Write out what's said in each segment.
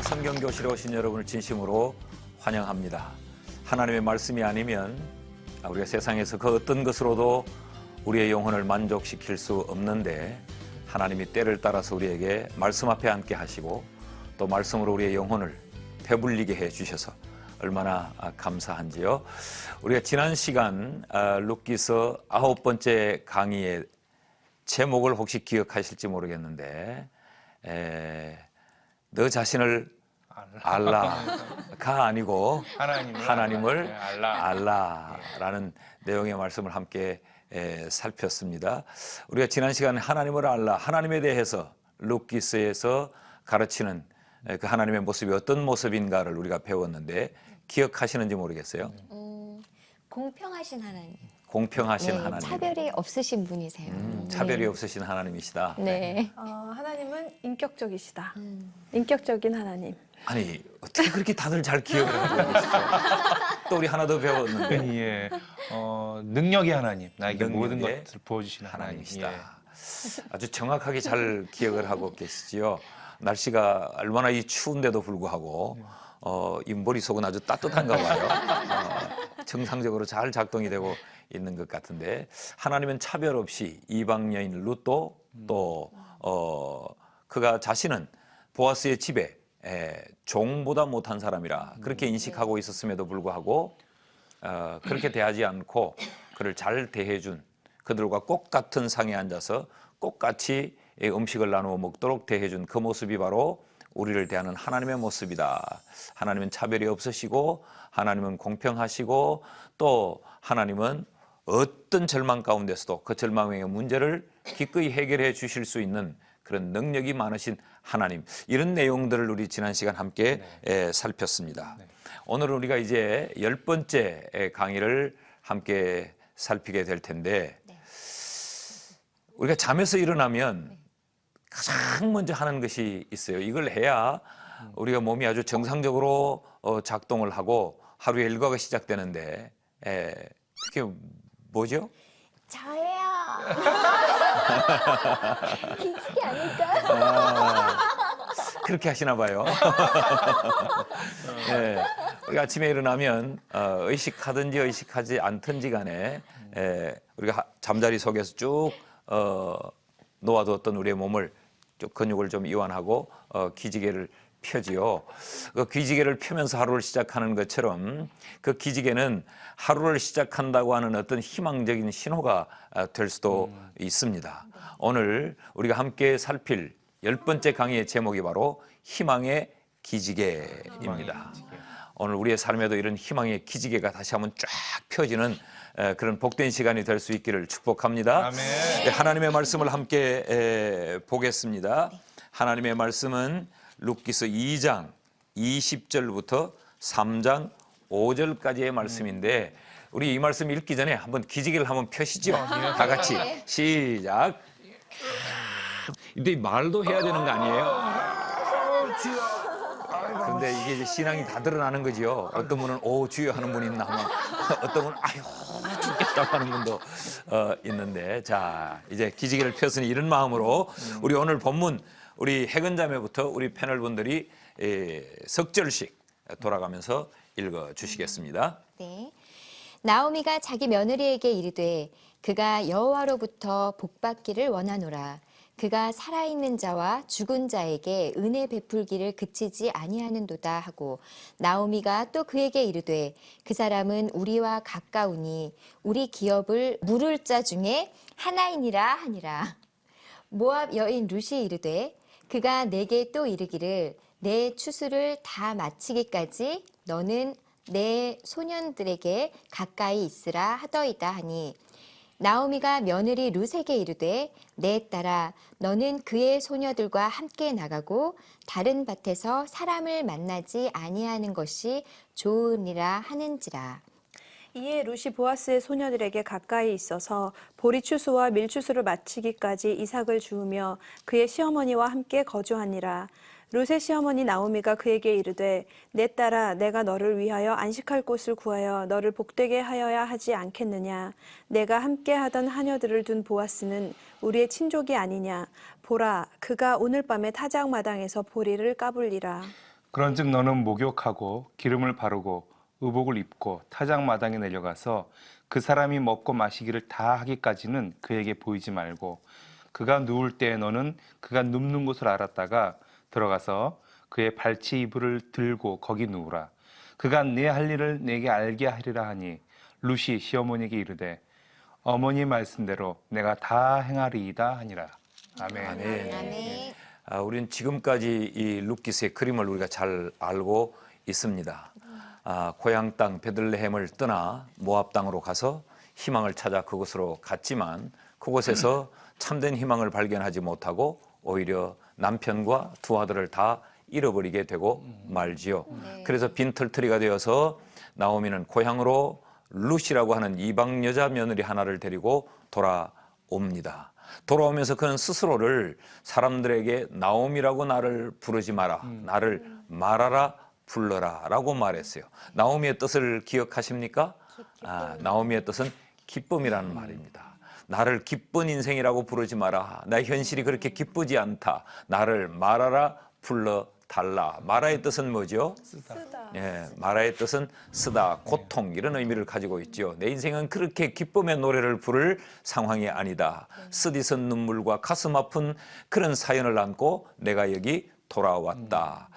성경 교실에 오신 여러분을 진심으로 환영합니다. 하나님의 말씀이 아니면 우리가 세상에서 그 어떤 것으로도 우리의 영혼을 만족시킬 수 없는데 하나님이 때를 따라서 우리에게 말씀 앞에 앉게 하시고 또 말씀으로 우리의 영혼을 배불리게 해 주셔서 얼마나 감사한지요. 우리가 지난 시간 룻기서 9번째 강의의 제목을 혹시 기억하실지 모르겠는데 너 자신을 알라가 아니고 하나님을 알라라는 내용의 말씀을 함께 살폈습니다. 우리가 지난 시간에 하나님을 알라, 하나님에 대해서 룻기서에서 가르치는 그 하나님의 모습이 어떤 모습인가를 우리가 배웠는데 기억하시는지 모르겠어요. 공평하신 하나님. 공평하신 네, 하나님. 차별이 없으신 분이세요. 차별이 없으신 하나님이시다. 네. 하나님은 인격적이시다. 인격적인 하나님. 아니 어떻게 그렇게 다들 잘 기억을 하고 계시죠? 또 우리 하나 더 배웠는데 예, 능력의 하나님, 나에게 모든 능력의 것을 부어주시는 하나님이시다. 예. 아주 정확하게 잘 기억을 하고 계시지요. 날씨가 얼마나 이 추운데도 불구하고 이 머릿속은 아주 따뜻한가 봐요. 정상적으로 잘 작동이 되고 있는 것 같은데 하나님은 차별 없이 이방 여인 룻도 또 그가 자신은 보아스의 집에 종보다 못한 사람이라 그렇게 인식하고 있었음에도 불구하고 그렇게 대하지 않고 그를 잘 대해준 그들과 꼭 같은 상에 앉아서 똑같이 음식을 나누어 먹도록 대해준 그 모습이 바로 우리를 대하는 하나님의 모습이다. 하나님은 차별이 없으시고 하나님은 공평하시고 또 하나님은 어떤 절망 가운데서도 그 절망의 문제를 기꺼이 해결해 주실 수 있는 그런 능력이 많으신 하나님, 이런 내용들을 우리 지난 시간 함께 살폈습니다. 오늘은 우리가 이제 10번째 강의를 함께 살피게 될 텐데 우리가 잠에서 일어나면 가장 먼저 하는 것이 있어요. 이걸 해야 우리가 몸이 아주 정상적으로 작동을 하고 하루의 일과가 시작되는데 그게 뭐죠? 저예요. 기특이 아닐까? 그렇게 하시나 봐요. 네, 우리가 아침에 일어나면 의식하든지 의식하지 않든지 간에 우리가 잠자리 속에서 쭉 놓아두었던 우리의 몸을 근육을 좀 이완하고 기지개를 펴지요. 그 기지개를 펴면서 하루를 시작하는 것처럼 그 기지개는 하루를 시작한다고 하는 어떤 희망적인 신호가 될 수도 있습니다. 오늘 우리가 함께 살필 10번째 강의의 제목이 바로 희망의 기지개입니다. 오늘 우리의 삶에도 이런 희망의 기지개가 다시 한번 쫙 펴지는 그런 복된 시간이 될 수 있기를 축복합니다. 아멘. 네, 하나님의 말씀을 함께 보겠습니다. 하나님의 말씀은 룻기서 2장 20절부터 3장 5절까지의 말씀인데 우리 이 말씀 읽기 전에 한번 기지개를 한번 펴시죠. 다 같이 시작. 근데 말도 해야 되는 거 아니에요? 그런데 이게 이제 신앙이 다 드러나는 거지요. 어떤 분은 오 주여 하는 분이 있나 하면 어떤 분은 아유 죽겠다고 하는 분도 있는데 자 이제 기지개를 폈으니 이런 마음으로 우리 오늘 본문 우리 해근자매부터 우리 패널분들이 석절씩 돌아가면서 읽어 주시겠습니다. 네. 나오미가 자기 며느리에게 이르되 그가 여호와로부터 복받기를 원하노라. 그가 살아있는 자와 죽은 자에게 은혜 베풀기를 그치지 아니하는도다 하고 나오미가 또 그에게 이르되 그 사람은 우리와 가까우니 우리 기업을 물을 자 중에 하나이니라 하니라. 모압 여인 룻이 이르되 그가 내게 또 이르기를 내 추수를 다 마치기까지 너는 내 소년들에게 가까이 있으라 하더이다 하니 나오미가 며느리 룻에게 이르되 내 딸아 너는 그의 소녀들과 함께 나가고 다른 밭에서 사람을 만나지 아니하는 것이 좋으니라 하는지라. 이에 룻이 보아스의 소녀들에게 가까이 있어서 보리 추수와 밀 추수를 마치기까지 이삭을 주우며 그의 시어머니와 함께 거주하니라. 룻의 시어머니 나오미가 그에게 이르되 내 딸아 내가 너를 위하여 안식할 곳을 구하여 너를 복되게 하여야 하지 않겠느냐. 내가 함께 하던 하녀들을 둔 보아스는 우리의 친족이 아니냐. 보라 그가 오늘 밤에 타작마당에서 보리를 까불리라. 그런즉 너는 목욕하고 기름을 바르고 의복을 입고 타작마당에 내려가서 그 사람이 먹고 마시기를 다 하기까지는 그에게 보이지 말고 그가 누울 때에 너는 그가 눕는 곳을 알았다가 들어가서 그의 발치 이불을 들고 거기 누우라. 그가 내 할 일을 내게 알게 하리라 하니 루시 시어머니에게 이르되 어머니 말씀대로 내가 다 행하리이다 하니라. 아멘. 아멘. 아멘. 우리는 지금까지 이 룻기스의 그림을 우리가 잘 알고 있습니다. 고향 땅 베들레헴을 떠나 모압 땅으로 가서 희망을 찾아 그곳으로 갔지만 그곳에서 참된 희망을 발견하지 못하고 오히려 남편과 두 아들을 다 잃어버리게 되고 말지요. 그래서 빈털터리가 되어서 나오미는 고향으로 룻이라고 하는 이방 여자 며느리 하나를 데리고 돌아옵니다. 돌아오면서 그는 스스로를 사람들에게 나오미라고 나를 부르지 마라, 나를 말하라 불러라 라고 말했어요. 나오미의 뜻을 기억하십니까? 나오미의 뜻은 기쁨이라는 말입니다. 나를 기쁜 인생이라고 부르지 마라. 나의 현실이 그렇게 기쁘지 않다. 나를 말하라 불러 달라. 마라의 뜻은 뭐죠? 쓰다. 예, 마라의 뜻은 쓰다, 고통 이런 의미를 가지고 있죠. 내 인생은 그렇게 기쁨의 노래를 부를 상황이 아니다. 쓰디쓴 눈물과 가슴 아픈 그런 사연을 안고 내가 여기 돌아왔다.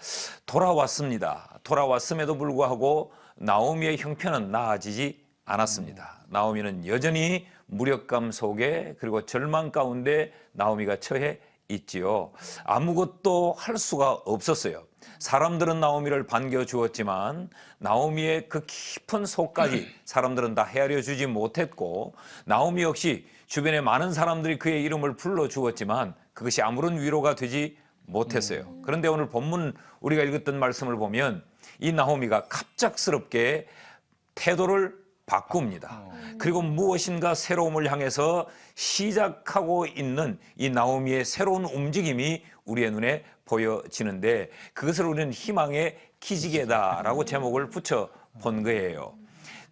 돌아왔습니다. 돌아왔음에도 불구하고 나오미의 형편은 나아지지 않았습니다. 나오미는 여전히 무력감 속에 그리고 절망 가운데 나오미가 처해 있지요. 아무것도 할 수가 없었어요. 사람들은 나오미를 반겨주었지만 나오미의 그 깊은 속까지 사람들은 다 헤아려 주지 못했고 나오미 역시 주변에 많은 사람들이 그의 이름을 불러주었지만 그것이 아무런 위로가 되지 못했어요. 그런데 오늘 본문 우리가 읽었던 말씀을 보면 이 나오미가 갑작스럽게 태도를 바꿉니다. 그리고 무엇인가 새로움을 향해서 시작하고 있는 이 나오미의 새로운 움직임이 우리의 눈에 보여지는데 그것을 우리는 희망의 기지개다라고 제목을 붙여 본 거예요.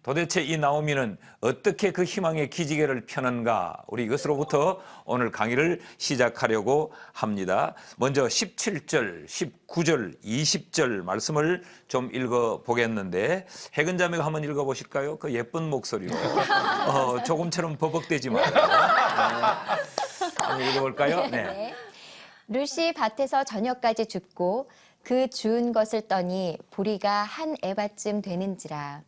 도대체 이 나오미는 어떻게 그 희망의 기지개를 펴는가? 우리 이것으로부터 오늘 강의를 시작하려고 합니다. 먼저 17절, 19절, 20절 말씀을 좀 읽어보겠는데 해근 자매가 한번 읽어보실까요? 그 예쁜 목소리로 조금처럼 버벅대지 말고 한번 읽어볼까요? 네. 룻이 밭에서 저녁까지 줍고 그 주운 것을 떠니 보리가 한 에바쯤 되는지라.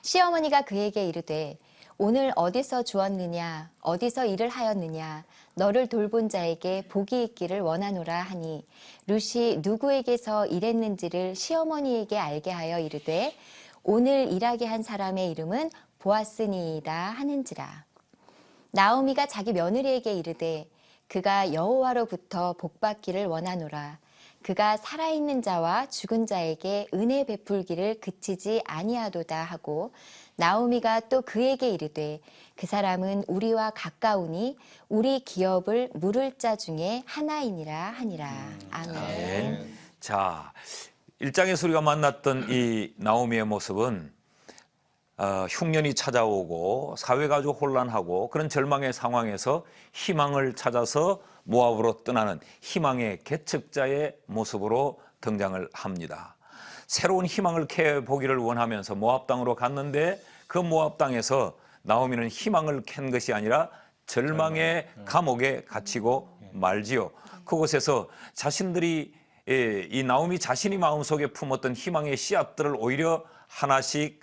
시어머니가 그에게 이르되 오늘 어디서 주었느냐 어디서 일을 하였느냐 너를 돌본 자에게 복이 있기를 원하노라 하니 룻이 누구에게서 일했는지를 시어머니에게 알게 하여 이르되 오늘 일하게 한 사람의 이름은 보아스니이다 하는지라. 나오미가 자기 며느리에게 이르되 그가 여호와로부터 복받기를 원하노라. 그가 살아있는 자와 죽은 자에게 은혜 베풀기를 그치지 아니하도다 하고 나오미가 또 그에게 이르되 그 사람은 우리와 가까우니 우리 기업을 물을 자 중에 하나이니라 하니라. 아멘. 아멘. 자, 1장에서 우리가 만났던 이 나오미의 모습은 흉년이 찾아오고 사회가 아주 혼란하고 그런 절망의 상황에서 희망을 찾아서 모압으로 떠나는 희망의 개척자의 모습으로 등장을 합니다. 새로운 희망을 캐보기를 원하면서 모압 땅으로 갔는데 그 모압 땅에서 나오미는 희망을 캔 것이 아니라 절망의 감옥에 갇히고 말지요. 그곳에서 자신들이 이 나오미 자신이 마음속에 품었던 희망의 씨앗들을 오히려 하나씩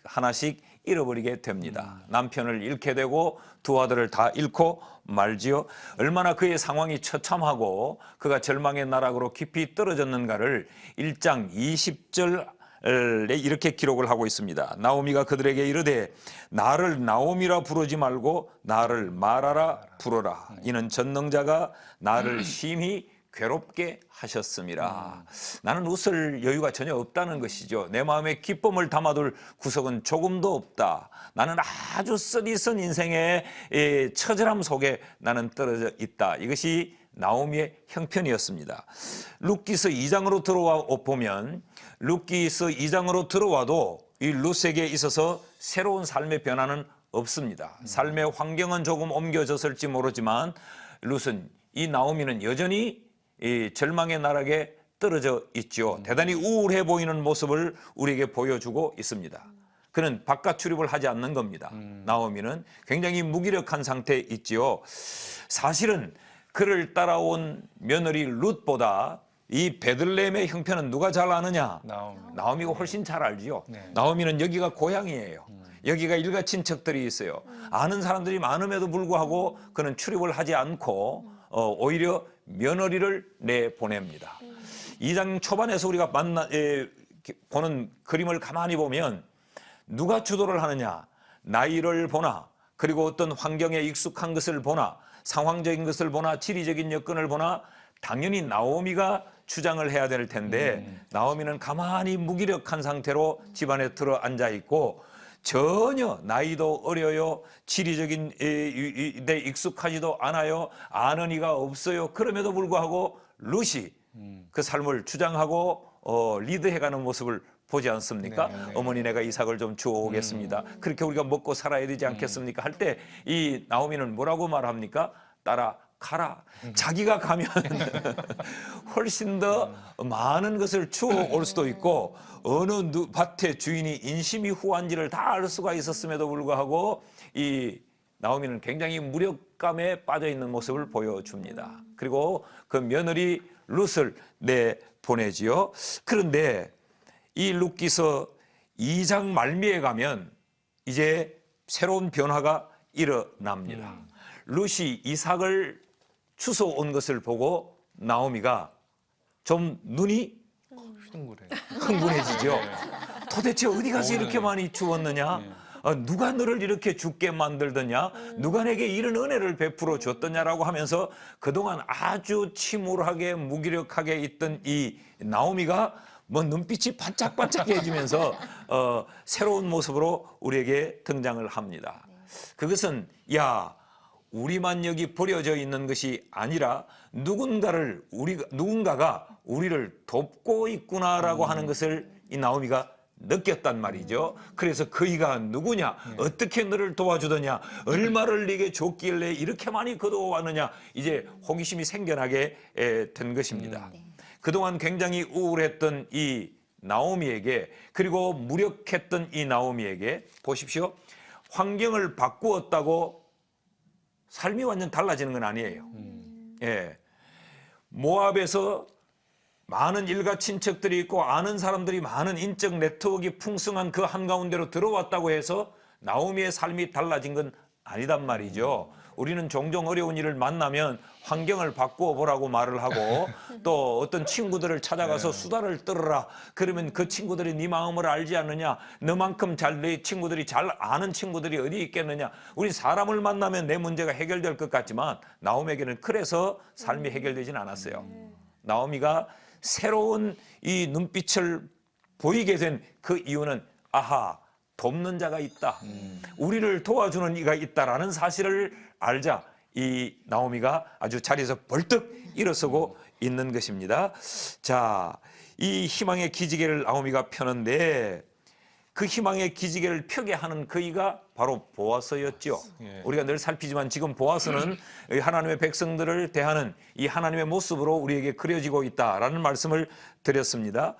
잃어버리게 됩니다. 남편을 잃게 되고 두 아들을 다 잃고 말지요. 얼마나 그의 상황이 처참하고 그가 절망의 나락으로 깊이 떨어졌는가를 1장 20절에 이렇게 기록을 하고 있습니다. 나오미가 그들에게 이르되 나를 나오미라 부르지 말고 나를 마라라 부르라. 이는 전능자가 나를 심히 괴롭게 하셨음이라. 나는 웃을 여유가 전혀 없다는 것이죠. 내 마음에 기쁨을 담아둘 구석은 조금도 없다. 나는 아주 쓰디쓴 인생의 처절함 속에 나는 떨어져 있다. 이것이 나오미의 형편이었습니다. 룻기서 2장으로 들어와 보면 룻기서 2장으로 들어와도 이 룻에게 있어서 새로운 삶의 변화는 없습니다. 삶의 환경은 조금 옮겨졌을지 모르지만 룻은 이 나오미는 여전히 이 절망의 나락에 떨어져 있죠. 대단히 우울해 보이는 모습을 우리에게 보여주고 있습니다. 그는 바깥 출입을 하지 않는 겁니다. 나오미는 굉장히 무기력한 상태에 있지요. 사실은 그를 따라온 며느리 룻보다 이 베들레헴의 형편은 누가 잘 아느냐? 나오미가 훨씬 잘 알지요. 네. 나오미는 여기가 고향이에요. 여기가 일가 친척들이 있어요. 아는 사람들이 많음에도 불구하고 그는 출입을 하지 않고 오히려 며느리를 내보냅니다. 2장 초반에서 우리가 보는 그림을 가만히 보면 누가 주도를 하느냐? 나이를 보나, 그리고 어떤 환경에 익숙한 것을 보나, 상황적인 것을 보나, 지리적인 여건을 보나, 당연히 나오미가 주장을 해야 될 텐데 나오미는 가만히 무기력한 상태로 집안에 들어 앉아 있고 전혀 나이도 어려요. 지리적인 데 익숙하지도 않아요. 아는 이가 없어요. 그럼에도 불구하고 룻이 그 삶을 주장하고 리드해가는 모습을 보지 않습니까? 네, 네. 어머니 내가 이삭을 좀 주워오겠습니다. 그렇게 우리가 먹고 살아야 되지 않겠습니까? 할 때 이 나오미는 뭐라고 말합니까? 따라가라. 자기가 가면 훨씬 더 많은 것을 주워올 수도 있고 어느 밭의 주인이 인심이 후한지를 다 알 수가 있었음에도 불구하고 이 나오미는 굉장히 무력감에 빠져 있는 모습을 보여줍니다. 그리고 그 며느리 룻을 내보내지요. 그런데 이 룻기서 2장 말미에 가면 이제 새로운 변화가 일어납니다. 룻이 이삭을 주워온 것을 보고 나오미가 좀 눈이 흥분해지죠. 도대체 어디 가서 이렇게 많이 주웠느냐? 누가 너를 이렇게 죽게 만들더냐? 누가 내게 이런 은혜를 베풀어 줬더냐라고 하면서 그동안 아주 침울하게 무기력하게 있던 이 나오미가 뭐 눈빛이 반짝반짝해지면서 새로운 모습으로 우리에게 등장을 합니다. 그것은 우리만 여기 버려져 있는 것이 아니라 누군가가 우리를 돕고 있구나라고 하는 것을 이 나오미가 느꼈단 말이죠. 그래서 그이가 누구냐? 어떻게 너를 도와주더냐? 얼마를 네게 줬길래 이렇게 많이 거두어왔느냐? 이제 호기심이 생겨나게 된 것입니다. 그동안 굉장히 우울했던 이 나오미에게, 그리고 무력했던 이 나오미에게 보십시오. 환경을 바꾸었다고 삶이 완전 달라지는 건 아니에요. 예. 모압에서 많은 일가 친척들이 있고 아는 사람들이 많은 인적 네트워크가 풍성한 그 한가운데로 들어왔다고 해서 나오미의 삶이 달라진 건 아니단 말이죠. 우리는 종종 어려운 일을 만나면 환경을 바꾸어 보라고 말을 하고 또 어떤 친구들을 찾아가서 수다를 떨어라. 그러면 그 친구들이 네 마음을 알지 않느냐? 너만큼 네 친구들이 잘 아는 친구들이 어디 있겠느냐? 우리 사람을 만나면 내 문제가 해결될 것 같지만 나오미에게는 그래서 삶이 해결되진 않았어요. 나오미가 새로운 이 눈빛을 보이게 된 그 이유는 돕는 자가 있다. 우리를 도와주는 이가 있다라는 사실을 알자 이 나오미가 아주 자리에서 벌떡 일어서고 있는 것입니다. 자, 이 희망의 기지개를 나오미가 펴는데 그 희망의 기지개를 펴게 하는 그이가 바로 보아스였죠. 우리가 늘 살피지만 지금 보아스는 하나님의 백성들을 대하는 이 하나님의 모습으로 우리에게 그려지고 있다라는 말씀을 드렸습니다.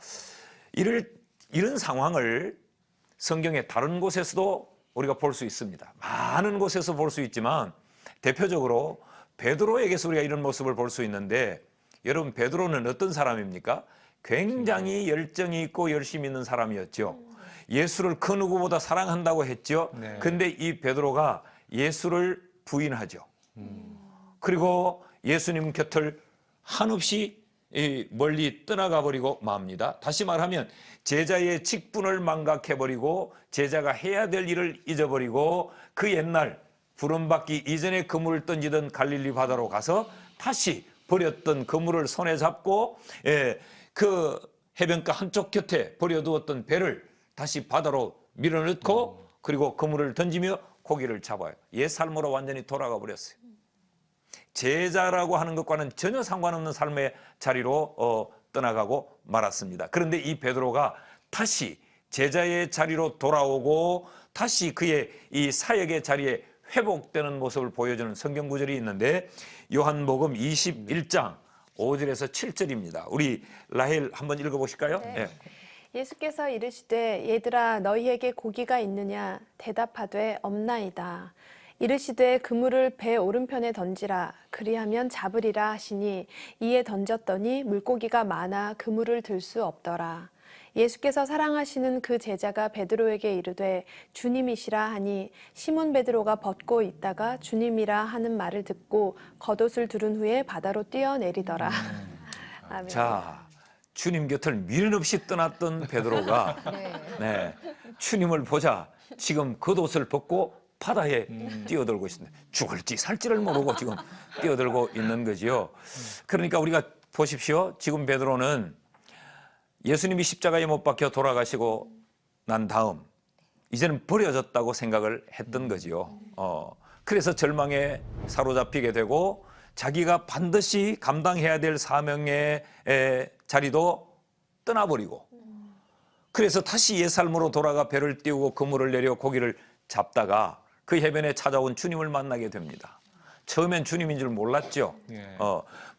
이런 상황을 성경의 다른 곳에서도 우리가 볼 수 있습니다. 많은 곳에서 볼 수 있지만 대표적으로 베드로에게서 우리가 이런 모습을 볼 수 있는데 여러분 베드로는 어떤 사람입니까? 굉장히 열정이 있고 열심히 있는 사람이었죠. 예수를 그 누구보다 사랑한다고 했죠. 근데 이 베드로가 예수를 부인하죠. 그리고 예수님 곁을 한없이 멀리 떠나가 버리고 맙니다. 다시 말하면 제자의 직분을 망각해버리고 제자가 해야 될 일을 잊어버리고 그 옛날 부름받기 이전에 그물을 던지던 갈릴리 바다로 가서 다시 버렸던 그물을 손에 잡고 그 해변가 한쪽 곁에 버려두었던 배를 다시 바다로 밀어넣고 그리고 그물을 던지며 고기를 잡아요. 옛 삶으로 완전히 돌아가 버렸어요. 제자라고 하는 것과는 전혀 상관없는 삶의 자리로 떠나가고 말았습니다. 그런데 이 베드로가 다시 제자의 자리로 돌아오고 다시 그의 이 사역의 자리에 회복되는 모습을 보여주는 성경 구절이 있는데 요한복음 21장 5절에서 7절입니다. 우리 라헬 한번 읽어보실까요? 네. 예수께서 이르시되 얘들아 너희에게 고기가 있느냐 대답하되 없나이다. 이르시되 그물을 배 오른편에 던지라 그리하면 잡으리라 하시니 이에 던졌더니 물고기가 많아 그물을 들 수 없더라. 예수께서 사랑하시는 그 제자가 베드로에게 이르되 주님이시라 하니 시몬 베드로가 벗고 있다가 주님이라 하는 말을 듣고 겉옷을 두른 후에 바다로 뛰어내리더라. 아멘. 자, 주님 곁을 미련 없이 떠났던 베드로가 네, 주님을 보자 지금 겉옷을 벗고 바다에 뛰어들고 있습니다. 죽을지 살지를 모르고 지금 뛰어들고 있는 거지요. 그러니까 우리가 보십시오. 지금 베드로는 예수님이 십자가에 못 박혀 돌아가시고 난 다음 이제는 버려졌다고 생각을 했던 거지요. 그래서 절망에 사로잡히게 되고 자기가 반드시 감당해야 될 사명의 자리도 떠나버리고 그래서 다시 옛삶으로 돌아가 배를 띄우고 그물을 내려 고기를 잡다가 그 해변에 찾아온 주님을 만나게 됩니다. 처음엔 주님인 줄 몰랐죠. 예.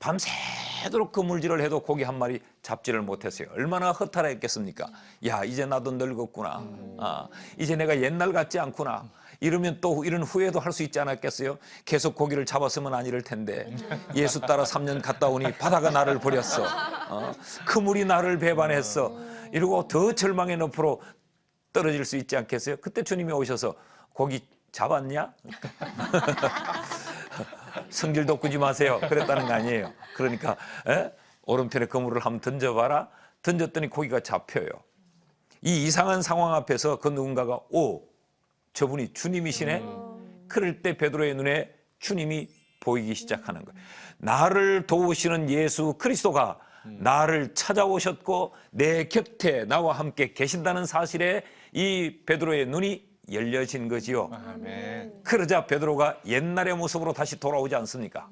밤새도록 그물질을 해도 고기 한 마리 잡지를 못했어요. 얼마나 허탈했겠습니까? 야, 이제 나도 늙었구나. 이제 내가 옛날 같지 않구나. 이러면 또 이런 후회도 할 수 있지 않았겠어요? 계속 고기를 잡았으면 안 이럴 텐데 예수 따라 3년 갔다 오니 바다가 나를 버렸어. 그물이 나를 배반했어. 이러고 더 절망의 늪으로 떨어질 수 있지 않겠어요? 그때 주님이 오셔서 고기 잡았냐? 성질 돋구지 마세요. 그랬다는 거 아니에요. 그러니까 오른편에 그물을 한번 던져봐라. 던졌더니 고기가 잡혀요. 이 이상한 상황 앞에서 그 누군가가 저분이 주님이시네. 그럴 때 베드로의 눈에 주님이 보이기 시작하는 거예요. 나를 도우시는 예수 그리스도가 나를 찾아오셨고 내 곁에 나와 함께 계신다는 사실에 이 베드로의 눈이 열려진 거지요. 아멘. 그러자 베드로가 옛날의 모습으로 다시 돌아오지 않습니까?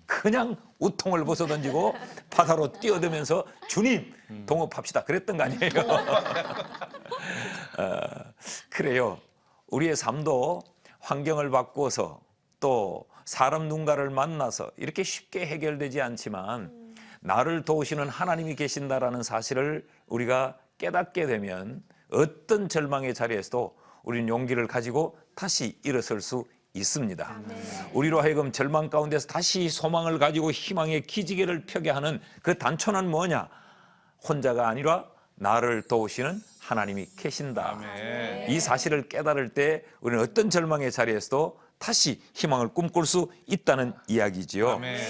그냥 우통을 벗어던지고 바다로 뛰어들면서 주님 동업합시다 그랬던 거 아니에요? 그래요. 우리의 삶도 환경을 바꾸어서 또 사람 누군가를 만나서 이렇게 쉽게 해결되지 않지만 나를 도우시는 하나님이 계신다라는 사실을 우리가 깨닫게 되면 어떤 절망의 자리에서도 우리는 용기를 가지고 다시 일어설 수 있습니다. 우리로 하여금 절망 가운데서 다시 소망을 가지고 희망의 기지개를 펴게 하는 그 단초는 뭐냐? 혼자가 아니라 나를 도우시는 하나님이 계신다. 아멘. 이 사실을 깨달을 때 우리는 어떤 절망의 자리에서도 다시 희망을 꿈꿀 수 있다는 이야기지요. 아멘.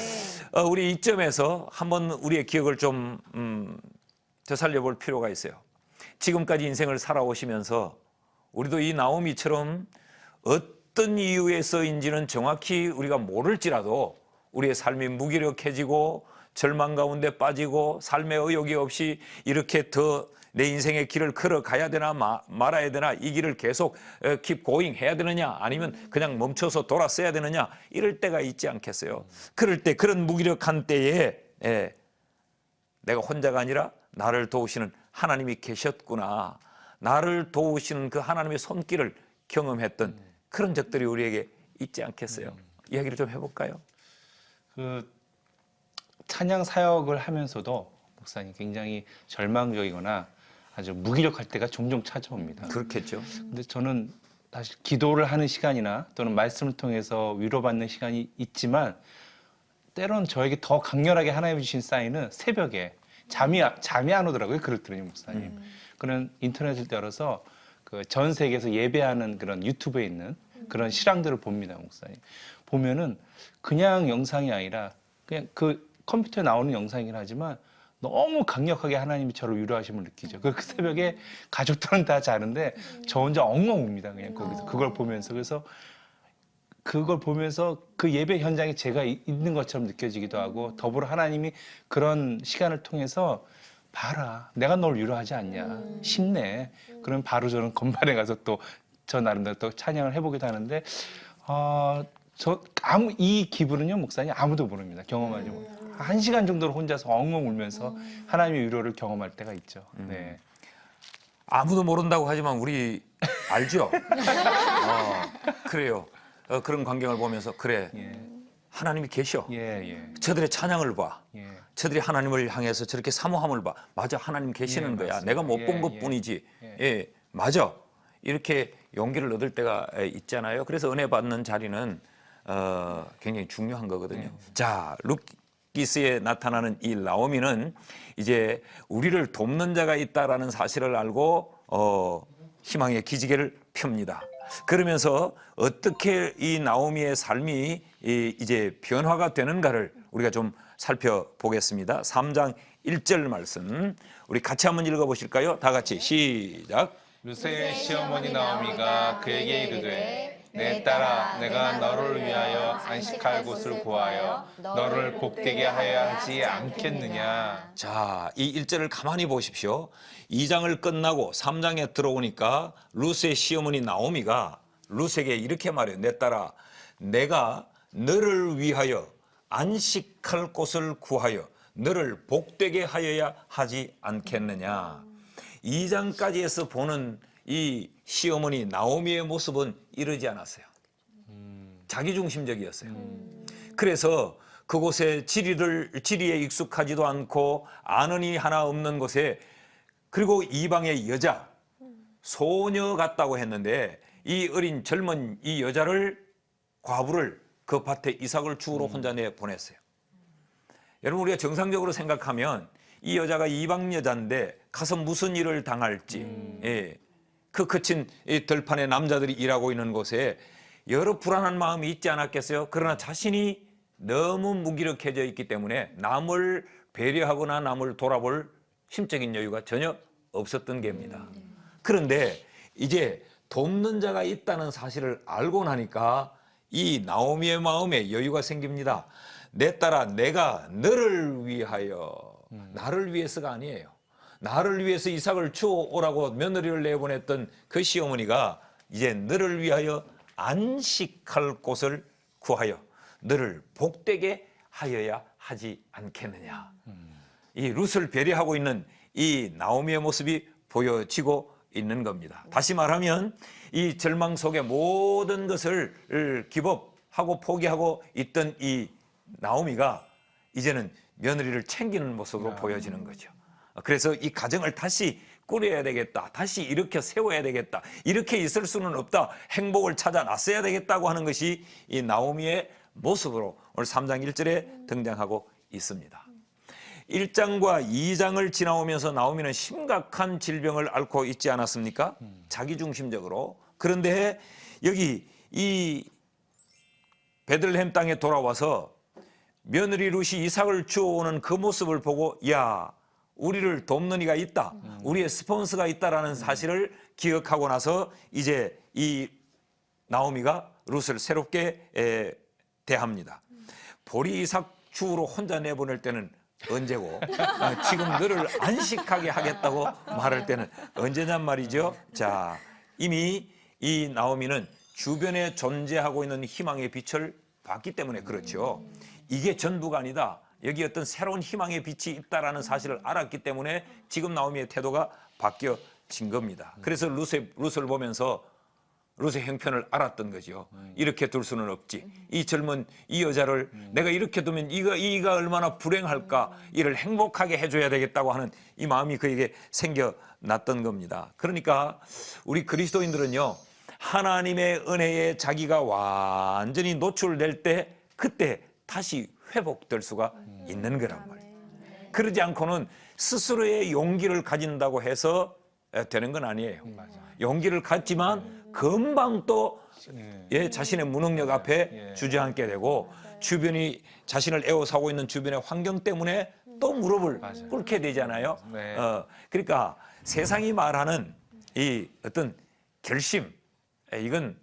우리 이점에서 한번 우리의 기억을 좀 되살려볼 필요가 있어요. 지금까지 인생을 살아오시면서 우리도 이 나오미처럼 어떤 이유에서인지는 정확히 우리가 모를지라도 우리의 삶이 무기력해지고 절망 가운데 빠지고 삶의 의욕이 없이 이렇게 더 내 인생의 길을 걸어가야 되나 말아야 되나 이 길을 계속 keep going 해야 되느냐 아니면 그냥 멈춰서 돌아서야 되느냐 이럴 때가 있지 않겠어요. 그럴 때 그런 무기력한 때에 내가 혼자가 아니라 나를 도우시는 하나님이 계셨구나. 나를 도우시는 그 하나님의 손길을 경험했던 그런 적들이 우리에게 있지 않겠어요. 이야기를 좀 해볼까요? 그 찬양 사역을 하면서도 목사님 굉장히 절망적이거나 아주 무기력할 때가 종종 찾아옵니다. 그렇겠죠. 근데 저는 사실 기도를 하는 시간이나 또는 말씀을 통해서 위로받는 시간이 있지만 때론 저에게 더 강렬하게 하나님 주신 사인은 새벽에 잠이 안 오더라고요. 그럴 때는요, 목사님. 그런 인터넷을 열어서 그 전 세계에서 예배하는 그런 유튜브에 있는 그런 실황들을 봅니다, 목사님. 보면은 그냥 영상이 아니라 그냥 그 컴퓨터에 나오는 영상이긴 하지만 너무 강력하게 하나님이 저를 위로하심을 느끼죠. 그 새벽에 가족들은 다 자는데 저 혼자 엉엉 웁니다. 그냥 거기서 그걸 보면서. 그래서 그걸 보면서 그 예배 현장에 제가 있는 것처럼 느껴지기도 하고 더불어 하나님이 그런 시간을 통해서 봐라, 내가 널 위로하지 않냐, 힘내. 그러면 바로 저는 건반에 가서 또 저 나름대로 또 찬양을 해보기도 하는데 이 기분은요, 목사님 아무도 모릅니다. 경험하지 못해요. 1시간 정도를 혼자서 엉엉 울면서 하나님의 위로를 경험할 때가 있죠. 네. 아무도 모른다고 하지만 우리 알죠? 그래요. 그런 광경을 보면서 그래. 예. 하나님이 계셔. 예. 저들의 찬양을 봐. 예. 저들이 하나님을 향해서 저렇게 사모함을 봐. 맞아, 하나님 계시는 예, 거야. 맞습니다. 내가 못 본 예, 것뿐이지. 예. 예, 맞아. 이렇게 용기를 얻을 때가 있잖아요. 그래서 은혜 받는 자리는 굉장히 중요한 거거든요. 자, 룻기스에 나타나는 이 나오미는 이제 우리를 돕는 자가 있다라는 사실을 알고 희망의 기지개를 펴니다. 그러면서 어떻게 이 나오미의 삶이 이제 변화가 되는가를 우리가 좀 살펴보겠습니다. 3장 1절 말씀 우리 같이 한번 읽어보실까요? 다 같이 시작. 루세의 시어머니 나오미가 그에게 이르되 내 딸아 내가 너를 위하여 안식할 곳을 구하여 너를 복되게 하여야 하지 않겠느냐. 자, 이 1절을 가만히 보십시오. 2장을 끝나고 3장에 들어오니까 룻의 시어머니 나오미가 룻에게 이렇게 말해요. 내 딸아, 내가 너를 위하여 안식할 곳을 구하여 너를 복되게 하여야 하지 않겠느냐. 2장까지에서 보는 이 시어머니 나오미의 모습은 이러지 않았어요. 자기중심적이었어요. 그래서 그곳에 지리에 익숙하지도 않고 아는 이 하나 없는 곳에 그리고 이방의 여자, 소녀 같다고 했는데 이 어린 젊은 이 여자를 과부를 그 밭에 이삭을 주우러 혼자 내보냈어요. 여러분 우리가 정상적으로 생각하면 이 여자가 이방 여자인데 가서 무슨 일을 당할지 그 거친 이 들판에 남자들이 일하고 있는 곳에 여러 불안한 마음이 있지 않았겠어요? 그러나 자신이 너무 무기력해져 있기 때문에 남을 배려하거나 남을 돌아볼 심적인 여유가 전혀 없었던 게입니다. 그런데 이제 돕는 자가 있다는 사실을 알고 나니까 이 나오미의 마음에 여유가 생깁니다. 내 딸아, 내가 너를 위하여, 나를 위해서가 아니에요. 나를 위해서 이삭을 주오라고 며느리를 내보냈던 그 시어머니가 이제 너를 위하여 안식할 곳을 구하여 너를 복되게 하여야 하지 않겠느냐. 이 룻을 배려하고 있는 이 나오미의 모습이 보여지고 있는 겁니다. 다시 말하면 이 절망 속에 모든 것을 기법하고 포기하고 있던 이 나오미가 이제는 며느리를 챙기는 모습으로 보여지는 거죠. 그래서 이 가정을 다시 꾸려야 되겠다. 다시 이렇게 세워야 되겠다. 이렇게 있을 수는 없다. 행복을 찾아 나서야 되겠다고 하는 것이 이 나오미의 모습으로 오늘 3장 1절에 등장하고 있습니다. 1장과 2장을 지나오면서 나오미는 심각한 질병을 앓고 있지 않았습니까? 자기중심적으로. 그런데 여기 이 베들레헴 땅에 돌아와서 며느리 룻이 이삭을 주워오는 그 모습을 보고 야, 우리를 돕는 이가 있다. 우리의 스폰서가 있다라는 사실을 기억하고 나서 이제 이 나오미가 룻을 새롭게 대합니다. 보리 이삭 주우러 혼자 내보낼 때는 언제고 지금 너를 안식하게 하겠다고 말할 때는 언제냔 말이죠. 자, 이미 이 나오미는 주변에 존재하고 있는 희망의 빛을 봤기 때문에 그렇죠. 이게 전부가 아니다. 여기 어떤 새로운 희망의 빛이 있다라는 사실을 알았기 때문에 지금 나오미의 태도가 바뀌어진 겁니다. 그래서 룻을 보면서 룻의 형편을 알았던 거죠. 이렇게 둘 수는 없지. 이 젊은 이 여자를 내가 이렇게 두면 이가 얼마나 불행할까. 이를 행복하게 해줘야 되겠다고 하는 이 마음이 그에게 생겨났던 겁니다. 그러니까 우리 그리스도인들은요. 하나님의 은혜에 자기가 완전히 노출될 때 그때 다시 회복될 수가 있는 거란 말이에요. 그러지 않고는 스스로의 용기를 가진다고 해서 되는 건 아니에요. 용기를 갖지만 금방 또 자신의 무능력 앞에 주저앉게 되고 주변이 자신을 에워싸고 있는 주변의 환경 때문에 또 무릎을 꿇게 되잖아요. 그러니까 세상이 말하는 이 어떤 결심 이건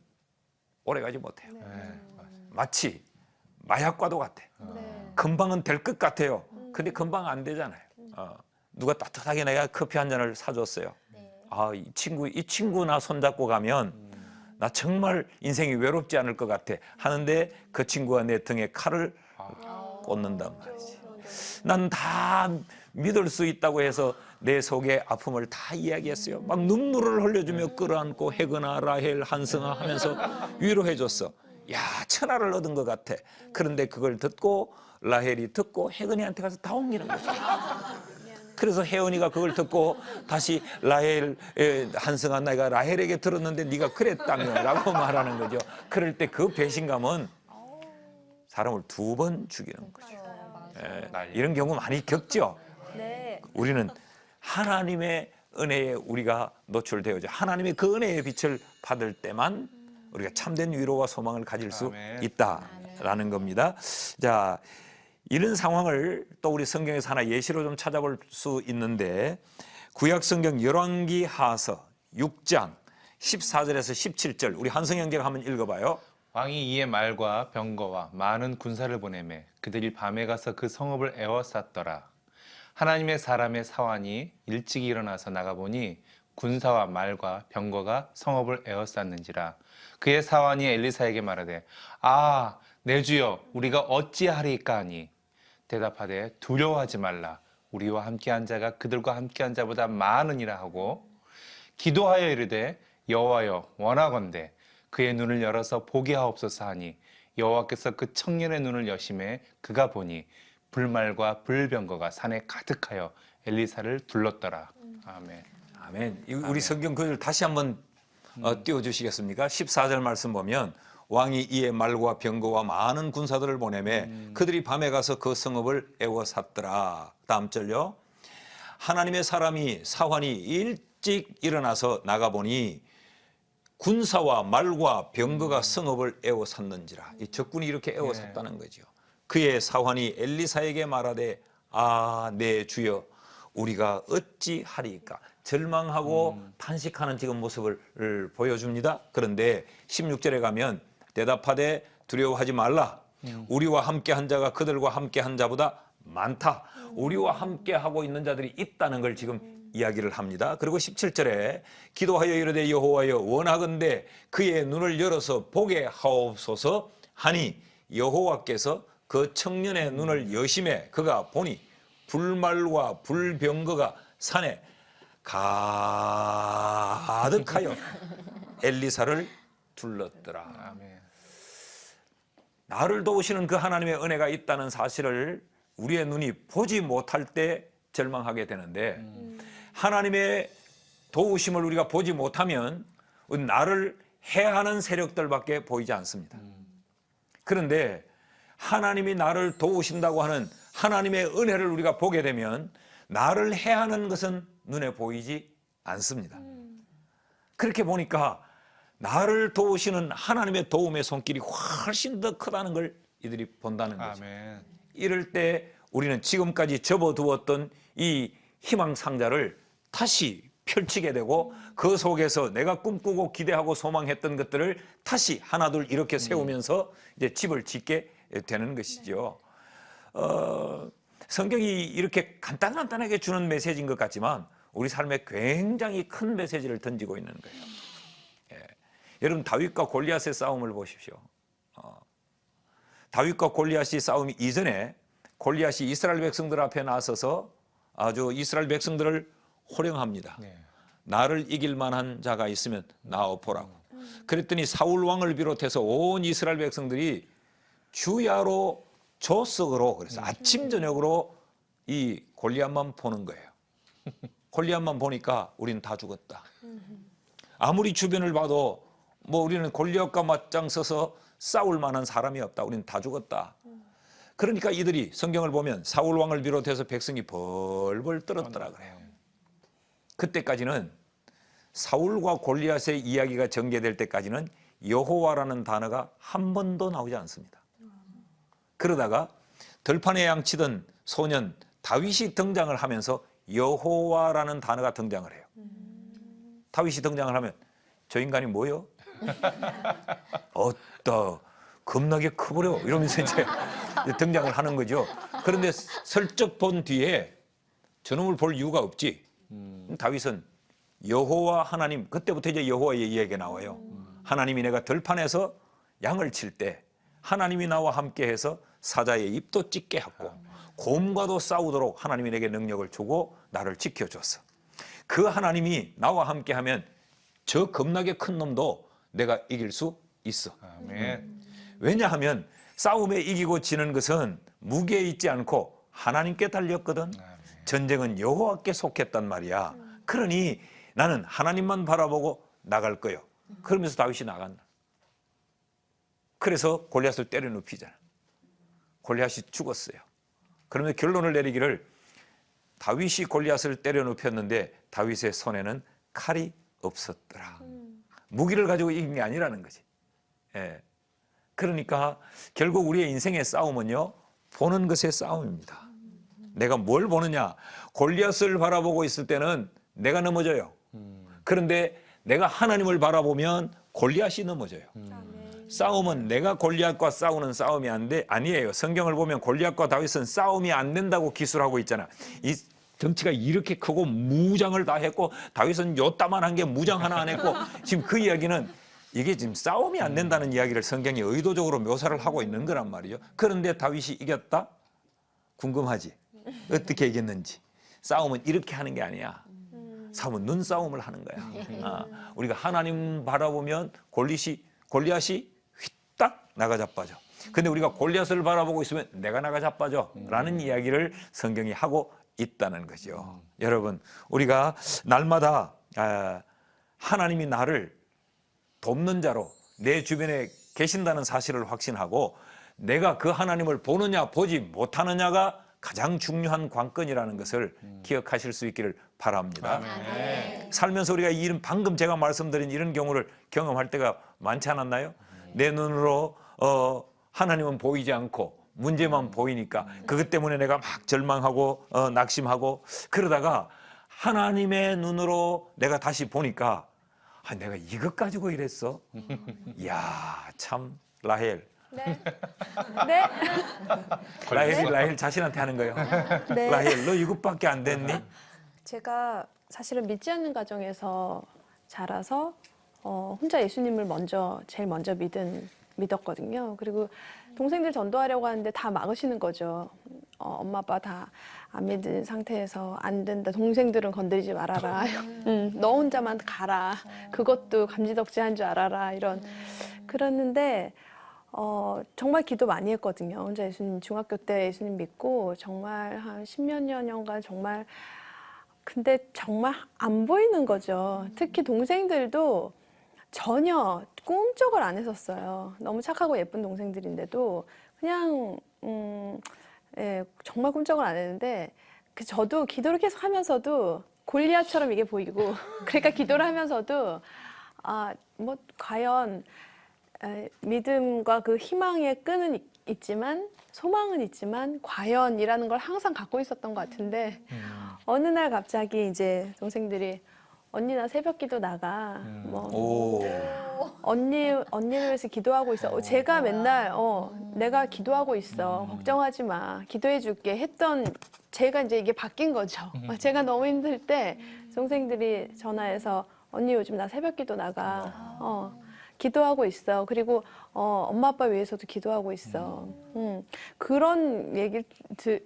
오래가지 못해요. 마치 마약과도 같아. 금방은 될 것 같아요. 근데 금방 안 되잖아요. 누가 따뜻하게 내가 커피 한 잔을 사줬어요. 아, 이 친구 나 손잡고 가면 나 정말 인생이 외롭지 않을 것 같아 하는데 그 친구가 내 등에 칼을 꽂는단 말이지. 난 다 믿을 수 있다고 해서 내 속의 아픔을 다 이야기했어요. 막 눈물을 흘려주며 끌어안고 해거나 라헬 한승아 하면서 위로해줬어. 야, 천하를 얻은 것 같아. 그런데 그걸 듣고 라헬이 듣고 혜은이한테 가서 다 옮기는 거죠. 그래서 혜은이가 그걸 듣고 다시 라헬 한승한 내가 라헬에게 들었는데 네가 그랬다며라고 말하는 거죠. 그럴 때 그 배신감은 사람을 2번 죽이는 거죠. 이런 경우 많이 겪죠. 네. 우리는 하나님의 은혜에 우리가 노출되어져 하나님의 그 은혜의 빛을 받을 때만 우리가 참된 위로와 소망을 가질 수 아멘. 있다라는 겁니다. 자, 이런 상황을 또 우리 성경에서 하나 예시로 좀 찾아볼 수 있는데 구약 성경 열왕기 하서 6장 14절에서 17절 우리 한성 형제가 한번 읽어봐요. 왕이 이에 말과 병거와 많은 군사를 보내매 그들이 밤에 가서 그 성읍을 에워쌌더라. 하나님의 사람의 사환이 일찍 일어나서 나가보니 군사와 말과 병거가 성읍을 에워쌌는지라. 그의 사환이 엘리사에게 말하되 아, 내 주여 우리가 어찌하리까 하니 대답하되 두려워하지 말라. 우리와 함께한 자가 그들과 함께한 자보다 많으니라 하고 기도하여 이르되 여호와여 원하건대 그의 눈을 열어서 보게 하옵소서 하니 여호와께서 그 청년의 눈을 여심해 그가 보니 불말과 불병거가 산에 가득하여 엘리사를 둘렀더라. 아멘. 아멘. 우리 성경 그걸 다시 한번 띄워주시겠습니까? 14절 말씀 보면 왕이 이에 말과 병거와 많은 군사들을 보내매 그들이 밤에 가서 그 성읍을 에워쌌더라. 다음 절요. 하나님의 사람이 사환이 일찍 일어나서 나가보니 군사와 말과 병거가 성읍을 에워쌌는지라. 이 적군이 이렇게 에워쌌다는 거죠. 그의 사환이 엘리사에게 말하되 아, 내 주여 우리가 어찌하리까. 절망하고 탄식하는 지금 모습을 보여줍니다. 그런데 16절에 가면 대답하되 두려워하지 말라. 우리와 함께한 자가 그들과 함께한 자보다 많다. 우리와 함께하고 있는 자들이 있다는 걸 지금 이야기를 합니다. 그리고 17절에 기도하여 이르되 여호와여 원하건대 그의 눈을 열어서 보게 하옵소서 하니 여호와께서 그 청년의 눈을 여심해 그가 보니 불말과 불병거가 산에 가득하여 엘리사를 둘렀더라. 아멘. 나를 도우시는 그 하나님의 은혜가 있다는 사실을 우리의 눈이 보지 못할 때 절망하게 되는데 하나님의 도우심을 우리가 보지 못하면 나를 해하는 세력들밖에 보이지 않습니다. 그런데 하나님이 나를 도우신다고 하는 하나님의 은혜를 우리가 보게 되면 나를 해하는 것은 눈에 보이지 않습니다. 그렇게 보니까 나를 도우시는 하나님의 도움의 손길이 훨씬 더 크다는 걸 이들이 본다는 거죠. 아멘. 이럴 때 우리는 지금까지 접어두었던 이 희망 상자를 다시 펼치게 되고 그 속에서 내가 꿈꾸고 기대하고 소망했던 것들을 다시 하나둘 이렇게 세우면서 이제 집을 짓게 되는 것이죠. 성경이 이렇게 간단하게 주는 메시지인 것 같지만 우리 삶에 굉장히 큰 메시지를 던지고 있는 거예요. 여러분 다윗과 골리앗의 싸움을 보십시오. 다윗과 골리앗이 싸움 이전에 골리앗이 이스라엘 백성들 앞에 나서서 아주 이스라엘 백성들을 호령합니다. 네. 나를 이길 만한 자가 있으면 나와보라고. 그랬더니 사울 왕을 비롯해서 온 이스라엘 백성들이 주야로 조석으로 그래서 아침 저녁으로 이 골리앗만 보는 거예요. 골리앗만 보니까 우리는 다 죽었다. 아무리 주변을 봐도 뭐 우리는 골리앗과 맞짱 서서 싸울 만한 사람이 없다. 우리는 다 죽었다. 그러니까 이들이 성경을 보면 사울 왕을 비롯해서 백성이 벌벌 떨었더라 그래요. 그때까지는 사울과 골리앗의 이야기가 전개될 때까지는 여호와라는 단어가 한 번도 나오지 않습니다. 그러다가 들판에 양치던 소년 다윗이 등장을 하면서 여호와라는 단어가 등장을 해요. 다윗이 등장을 하면 저 인간이 뭐요? 겁나게 커버려 이러면서 이제 등장을 하는 거죠. 그런데 슬쩍 본 뒤에 저놈을 볼 이유가 없지. 다윗은 여호와 하나님, 그때부터 이제 여호와의 이야기가 나와요. 하나님이 내가 들판에서 양을 칠 때 하나님이 나와 함께해서 사자의 입도 찢게 했고 곰과도 싸우도록 하나님이 내게 능력을 주고 나를 지켜줬어. 그 하나님이 나와 함께하면 저 겁나게 큰 놈도 내가 이길 수 있어. 아멘. 왜냐하면 싸움에 이기고 지는 것은 무기에 있지 않고 하나님께 달렸거든. 전쟁은 여호와께 속했단 말이야. 그러니 나는 하나님만 바라보고 나갈 거요. 그러면서 다윗이 나간다. 그래서 골리앗을 때려 눕히잖아. 골리앗이 죽었어요. 그러면 결론을 내리기를 다윗이 골리앗을 때려 눕혔는데 다윗의 손에는 칼이 없었더라. 무기를 가지고 이긴 게 아니라는 거지. 예. 그러니까 결국 우리의 인생의 싸움은요, 보는 것의 싸움입니다. 내가 뭘 보느냐. 골리앗을 바라보고 있을 때는 내가 넘어져요. 그런데 내가 하나님을 바라보면 골리앗이 넘어져요. 싸움은 내가 골리앗과 싸우는 싸움이 아니에요. 성경을 보면 골리앗과 다윗은 싸움이 안 된다고 기술하고 있잖아. 이 덩치가 이렇게 크고 무장을 다 했고 다윗은 요따만한 게 무장 하나 안 했고 지금 그 이야기는 이게 지금 싸움이 안 된다는 이야기를 성경이 의도적으로 묘사를 하고 있는 거란 말이에요. 그런데 다윗이 이겼다? 궁금하지? 어떻게 이겼는지. 싸움은 이렇게 하는 게 아니야. 싸움은 눈싸움을 하는 거야. 우리가 하나님 바라보면 골리앗이 휘딱 나가 자빠져. 근데 우리가 골리앗을 바라보고 있으면 내가 나가 자빠져 라는 이야기를 성경이 하고 있다는 거죠. 여러분, 우리가 날마다 하나님이 나를 돕는 자로 내 주변에 계신다는 사실을 확신하고 내가 그 하나님을 보느냐 보지 못하느냐가 가장 중요한 관건이라는 것을 기억하실 수 있기를 바랍니다. 살면서 우리가 방금 제가 말씀드린 이런 경우를 경험할 때가 많지 않았나요? 내 눈으로 하나님은 보이지 않고 문제만 보이니까 그것 때문에 내가 막 절망하고 낙심하고 그러다가 하나님의 눈으로 내가 다시 보니까 내가 이것 가지고 이랬어? 이야, 참 라헬. 네. 네. 라헬이 자신한테 하는 거예요. 네. 라헬, 너 이것밖에 안 됐니? 제가 사실은 믿지 않는 가정에서 자라서 혼자 예수님을 제일 먼저 믿었거든요. 그리고 동생들 전도하려고 하는데 다 막으시는 거죠. 엄마 아빠 다 안 믿은 상태에서 안 된다. 동생들은 건드리지 말아라. 너 혼자만 가라. 그것도 감지덕지한 줄 알아라. 이런. 그랬는데 정말 기도 많이 했거든요. 혼자 중학교 때 예수님 믿고 정말 한 10몇 년간 정말 근데 정말 안 보이는 거죠. 특히 동생들도 전혀 꿈쩍을 안 했었어요. 너무 착하고 예쁜 동생들인데도 그냥 예, 정말 꿈쩍을 안 했는데 저도 기도를 계속 하면서도 골리앗처럼 이게 보이고 그러니까 기도를 하면서도 뭐 과연 믿음과 그 희망의 끈은 있지만 소망은 있지만 과연이라는 걸 항상 갖고 있었던 것 같은데 어느 날 갑자기 이제 동생들이 언니 나 새벽기도 나가 뭐 언니를 위해서 기도하고 있어. 제가 맨날 내가 기도하고 있어. 걱정하지 마. 기도해 줄게 했던 제가 이제 이게 바뀐 거죠. 제가 너무 힘들 때 동생들이 전화해서 언니 요즘 나 새벽기도 나가. 기도하고 있어. 그리고 엄마 아빠 위해서도 기도하고 있어. 그런 얘기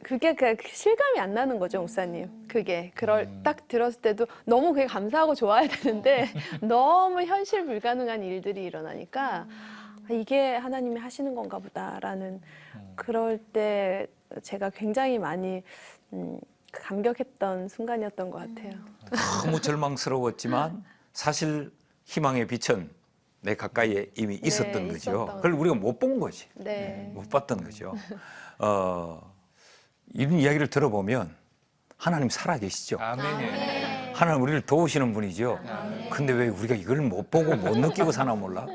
그게 실감이 안 나는 거죠, 목사님. 그게 딱 들었을 때도 너무 그게 감사하고 좋아야 되는데 너무 현실 불가능한 일들이 일어나니까 이게 하나님이 하시는 건가 보다라는 그럴 때 제가 굉장히 많이 감격했던 순간이었던 것 같아요. 너무 절망스러웠지만 사실 희망의 빛은 내 가까이에 이미 있었던 거죠. 그걸 우리가 못 본 거지. 네. 못 봤던 거죠. 이런 이야기를 들어보면 하나님 살아계시죠. 아멘. 하나님 우리를 도우시는 분이죠. 근데 왜 우리가 이걸 못 보고 못 느끼고 사나 몰라.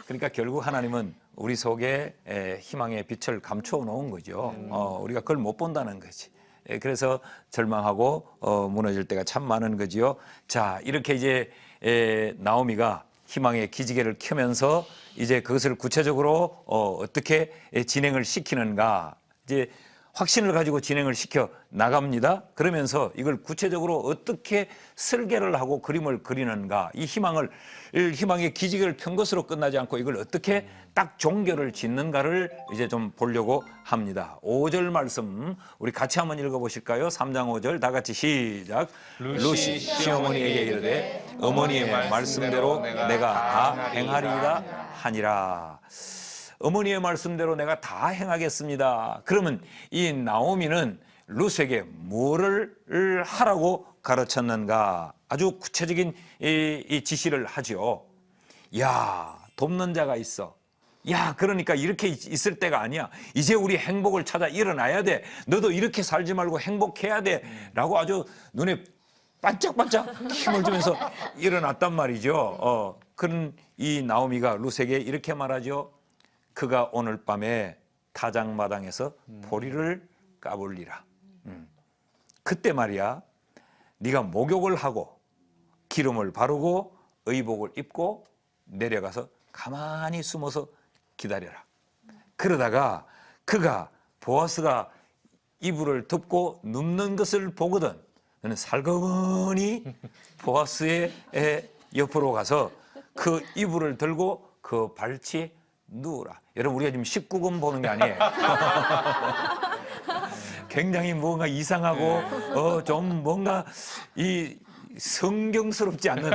그러니까 결국 하나님은 우리 속에 희망의 빛을 감추어 놓은 거죠. 우리가 그걸 못 본다는 거지. 그래서 절망하고 무너질 때가 참 많은 거지요. 자, 이렇게 이제 나오미가 희망의 기지개를 켜면서 이제 그것을 구체적으로 어떻게 진행을 시키는가, 이제 확신을 가지고 진행을 시켜 나갑니다. 그러면서 이걸 구체적으로 어떻게 설계를 하고 그림을 그리는가, 이 희망의 기지개를 편 것으로 끝나지 않고 이걸 어떻게 딱 종결을 짓는가를 이제 좀 보려고 합니다. 5절 말씀 우리 같이 한번 읽어보실까요? 3장 5절 다 같이 시작. 루시 시어머니에게 이르되 어머니의 말씀대로 내가 다 행하리이다 하니라. 어머니의 말씀대로 내가 다 행하겠습니다. 그러면 이 나오미는 룻에게 뭐를 하라고 가르쳤는가? 아주 구체적인 이 지시를 하죠. 야, 돕는 자가 있어. 야, 그러니까 이렇게 있을 때가 아니야. 이제 우리 행복을 찾아 일어나야 돼. 너도 이렇게 살지 말고 행복해야 돼. 라고 아주 눈에 반짝반짝 힘을 주면서 일어났단 말이죠. 그런 이 나오미가 룻에게 이렇게 말하죠. 그가 오늘 밤에 타작마당에서 보리를 까불리라. 그때 말이야, 네가 목욕을 하고 기름을 바르고 의복을 입고 내려가서 가만히 숨어서 기다려라. 그러다가 그가 보아스가 이불을 덮고 눕는 것을 보거든 너는 살그머니 보아스의 옆으로 가서 그 이불을 들고 그 발치에 누우라. 여러분, 우리가 지금 19금 보는 게 아니에요. 굉장히 뭔가 이상하고 좀 뭔가 이 성경스럽지 않는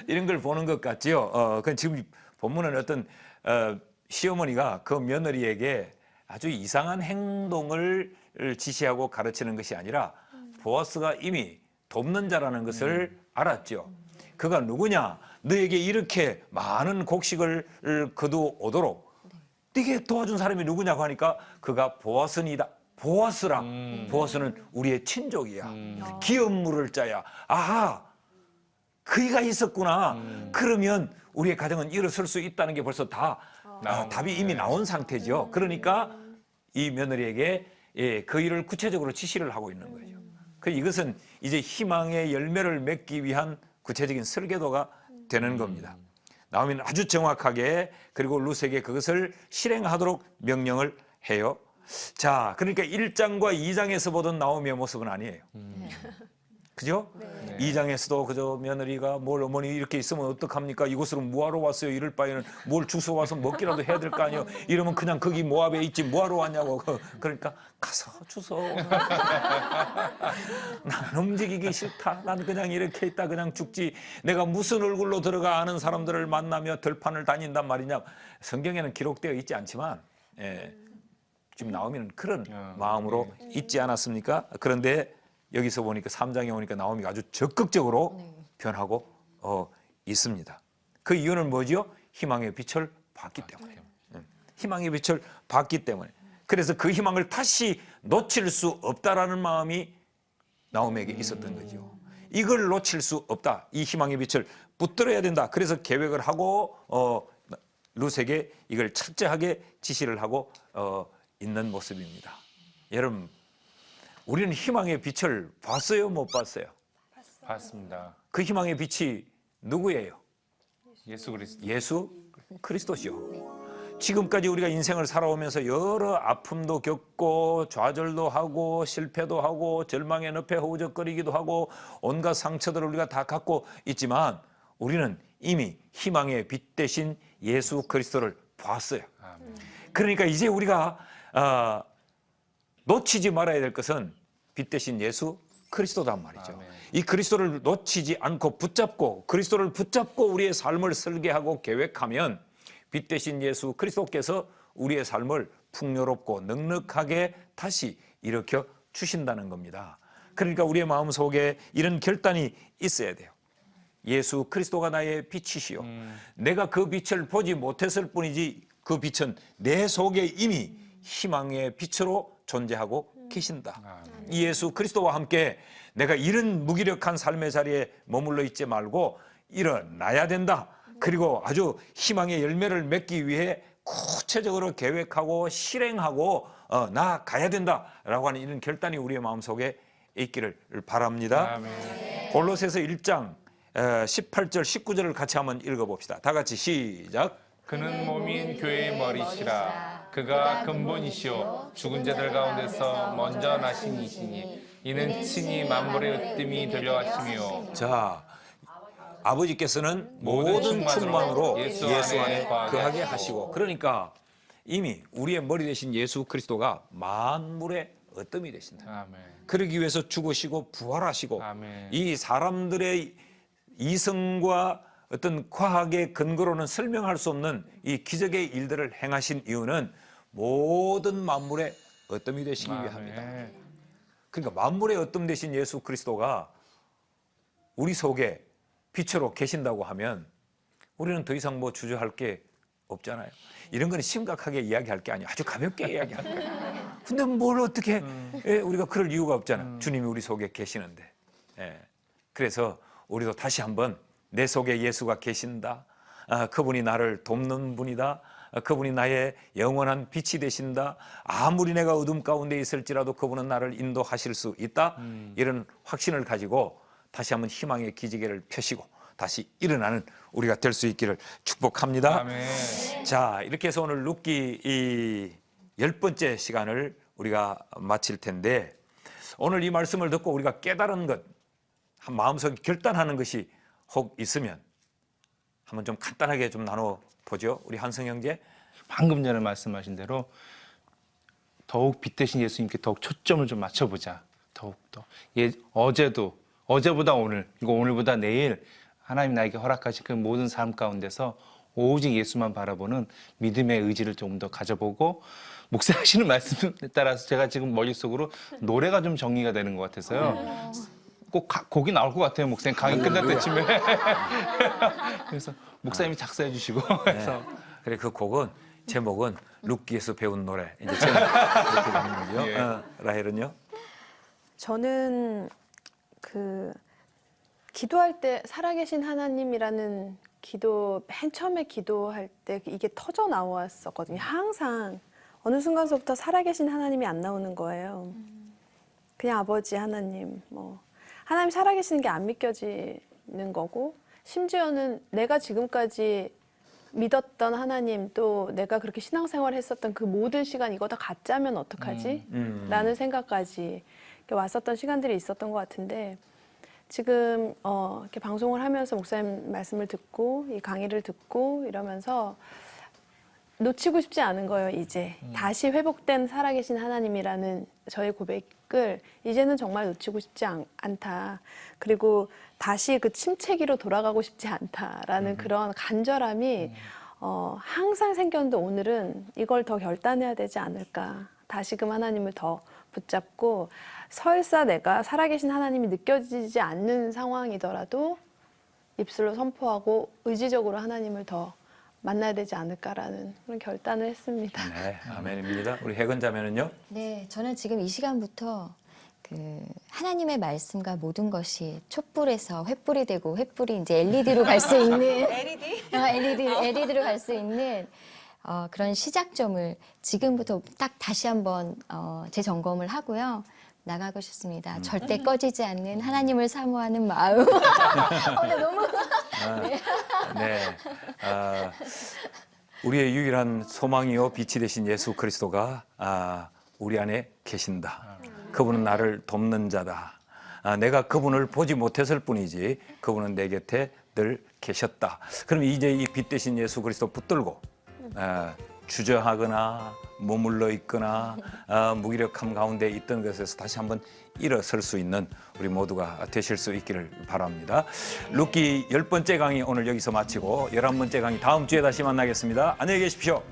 이런 걸 보는 것 같지요. 그 지금 본문은 어떤 시어머니가 그 며느리에게 아주 이상한 행동을 지시하고 가르치는 것이 아니라 보아스가 이미 돕는 자라는 것을 알았죠. 그가 누구냐? 너에게 이렇게 많은 곡식을 거두오도록 네게 도와준 사람이 누구냐고 하니까 그가 보아스니다. 보아스라. 보아스는 우리의 친족이야. 기업 물을 자야. 아하, 그이가 있었구나. 그러면 우리의 가정은 일어설 수 있다는 게 벌써 다 답이 이미 나온 상태죠. 그러니까 이 며느리에게 그 일을 구체적으로 지시를 하고 있는 거죠. 이것은 이제 희망의 열매를 맺기 위한 구체적인 설계도가 되는 겁니다. 나오미는 아주 정확하게 그리고 룻에게 그것을 실행하도록 명령을 해요. 자, 그러니까 1장과 2장에서 보던 나오미의 모습은 아니에요. 그죠? 네. 2장에서도 그저 며느리가 뭘 어머니 이렇게 있으면 어떡합니까? 이곳으로 뭐하러 왔어요? 이럴 바에는 뭘 주워 와서 먹기라도 해야 될 거 아니에요? 이러면 그냥 거기 모압에 있지 뭐하러 왔냐고. 그러니까 가서 주워. 난 움직이기 싫다. 난 그냥 이렇게 있다 그냥 죽지. 내가 무슨 얼굴로 들어가 아는 사람들을 만나며 들판을 다닌단 말이냐. 성경에는 기록되어 있지 않지만 지금 나오미는 그런 마음으로 있지 않았습니까? 그런데 여기서 보니까 3장에 오니까 나오미가 아주 적극적으로 변하고 있습니다. 그 이유는 뭐지요? 희망의 빛을 봤기 때문에. 희망의 빛을 봤기 때문에. 그래서 그 희망을 다시 놓칠 수 없다라는 마음이 나오미에게 있었던 거죠. 이걸 놓칠 수 없다. 이 희망의 빛을 붙들어야 된다. 그래서 계획을 하고 룻에게 이걸 철저하게 지시를 하고 있는 모습입니다. 여러분, 우리는 희망의 빛을 봤어요? 못 봤어요? 봤습니다. 그 희망의 빛이 누구예요? 예수 그리스도. 예수 그리스도죠. 지금까지 우리가 인생을 살아오면서 여러 아픔도 겪고 좌절도 하고 실패도 하고 절망의 늪에 허우적거리기도 하고 온갖 상처들을 우리가 다 갖고 있지만 우리는 이미 희망의 빛 대신 예수 그리스도를 봤어요. 그러니까 이제 우리가 놓치지 말아야 될 것은 빛 대신 예수 그리스도단 말이죠. 아멘. 이 그리스도를 놓치지 않고 붙잡고 그리스도를 붙잡고 우리의 삶을 설계하고 계획하면 빛 대신 예수 그리스도께서 우리의 삶을 풍요롭고 넉넉하게 다시 일으켜 주신다는 겁니다. 그러니까 우리의 마음속에 이런 결단이 있어야 돼요. 예수 그리스도가 나의 빛이시요. 내가 그 빛을 보지 못했을 뿐이지 그 빛은 내 속에 이미 희망의 빛으로 존재하고 계신다. 이 예수 그리스도와 함께 내가 이런 무기력한 삶의 자리에 머물러 있지 말고 일어나야 된다. 그리고 아주 희망의 열매를 맺기 위해 구체적으로 계획하고 실행하고 나아가야 된다라고 하는 이런 결단이 우리의 마음속에 있기를 바랍니다. 골로새서 1장 18절 19절을 같이 한번 읽어봅시다. 다 같이 시작. 그는 몸인 교회의 머리시라. 그가 근본이시오 죽은 자들 가운데서 먼저 나신 이시니 이는 친히 만물의 으뜸이 되려 하시며. 자, 아버지께서는 모든 충만으로 예수 안에 거하게 하시고, 그러니까 이미 우리의 머리 되신 예수 그리스도가 만물의 으뜸이 되신다. 아멘. 그러기 위해서 죽으시고 부활하시고 아멘. 이 사람들의 이성과 어떤 과학의 근거로는 설명할 수 없는 이 기적의 일들을 행하신 이유는 모든 만물의 어뜸이 되시기 위함이다. 그러니까 만물의 어뜸 되신 예수 그리스도가 우리 속에 빛으로 계신다고 하면 우리는 더 이상 뭐 주저할 게 없잖아요. 이런 거는 심각하게 이야기할 게 아니에요. 아주 가볍게 이야기할 거예요. 근데 뭘 어떻게 우리가 그럴 이유가 없잖아요. 주님이 우리 속에 계시는데. 예. 그래서 우리도 다시 한번 내 속에 예수가 계신다. 그분이 나를 돕는 분이다. 그분이 나의 영원한 빛이 되신다. 아무리 내가 어둠 가운데 있을지라도 그분은 나를 인도하실 수 있다. 이런 확신을 가지고 다시 한번 희망의 기지개를 펴시고 다시 일어나는 우리가 될 수 있기를 축복합니다. 아멘. 자, 이렇게 해서 오늘 룻기 이 10번째 시간을 우리가 마칠 텐데 오늘 이 말씀을 듣고 우리가 깨달은 것, 한 마음속에 결단하는 것이 혹 있으면 한번 좀 간단하게 좀 나눠보죠. 우리 한성 형제. 방금 전에 말씀하신 대로 더욱 빛 대신 예수님께 더욱 초점을 좀 맞춰보자. 더욱더. 어제보다 오늘, 그리고 오늘보다 내일 하나님 나에게 허락하신 그 모든 삶 가운데서 오직 예수만 바라보는 믿음의 의지를 좀 더 가져보고 목사 하시는 말씀에 따라서 제가 지금 머릿속으로 노래가 좀 정리가 되는 것 같아서요. 꼭 곡이 나올 것 같아요. 목사님 강의 끝날 때쯤에. 그래서 목사님이 작사해 주시고 그래서 그래 그 곡은 제목은 룻기에서 배운 노래. 이제 제목 이렇게 되는 거죠. 예. 라헬은요? 저는 기도할 때 살아계신 하나님이라는 기도 맨 처음에 기도할 때 이게 터져 나왔었거든요. 항상 어느 순간서부터 살아계신 하나님이 안 나오는 거예요. 그냥 아버지 하나님 하나님 살아계시는 게 안 믿겨지는 거고 심지어는 내가 지금까지 믿었던 하나님 또 내가 그렇게 신앙생활을 했었던 그 모든 시간 이거 다 가짜면 어떡하지? 라는 생각까지 이렇게 왔었던 시간들이 있었던 것 같은데 지금 이렇게 방송을 하면서 목사님 말씀을 듣고 이 강의를 듣고 이러면서 놓치고 싶지 않은 거예요. 이제 다시 회복된 살아계신 하나님이라는 저의 고백을 이제는 정말 놓치고 싶지 않다. 그리고 다시 그 침체기로 돌아가고 싶지 않다라는 그런 간절함이 항상 생겼는데 오늘은 이걸 더 결단해야 되지 않을까. 다시금 하나님을 더 붙잡고 설사 내가 살아계신 하나님이 느껴지지 않는 상황이더라도 입술로 선포하고 의지적으로 하나님을 더 만나야 되지 않을까라는 그런 결단을 했습니다. 네, 아멘입니다. 우리 혜건 자매는요? 네, 저는 지금 이 시간부터 하나님의 말씀과 모든 것이 촛불에서 횃불이 되고 횃불이 이제 LED로 갈 수 있는 LED로 갈 수 있는 그런 시작점을 지금부터 딱 다시 한번 재점검을 하고요. 나가고 싶습니다. 절대 꺼지지 않는 하나님을 사모하는 마음. 너무 네. 우리의 유일한 소망이요 빛이 되신 예수 그리스도가 우리 안에 계신다. 그분은 나를 돕는 자다. 내가 그분을 보지 못했을 뿐이지 그분은 내 곁에 늘 계셨다. 그럼 이제 이 빛 되신 예수 그리스도 붙들고 주저하거나 머물러 있거나 무기력함 가운데 있던 것에서 다시 한번 일어설 수 있는 우리 모두가 되실 수 있기를 바랍니다. 룻기 10번째 강의 오늘 여기서 마치고 11번째 강의 다음 주에 다시 만나겠습니다. 안녕히 계십시오.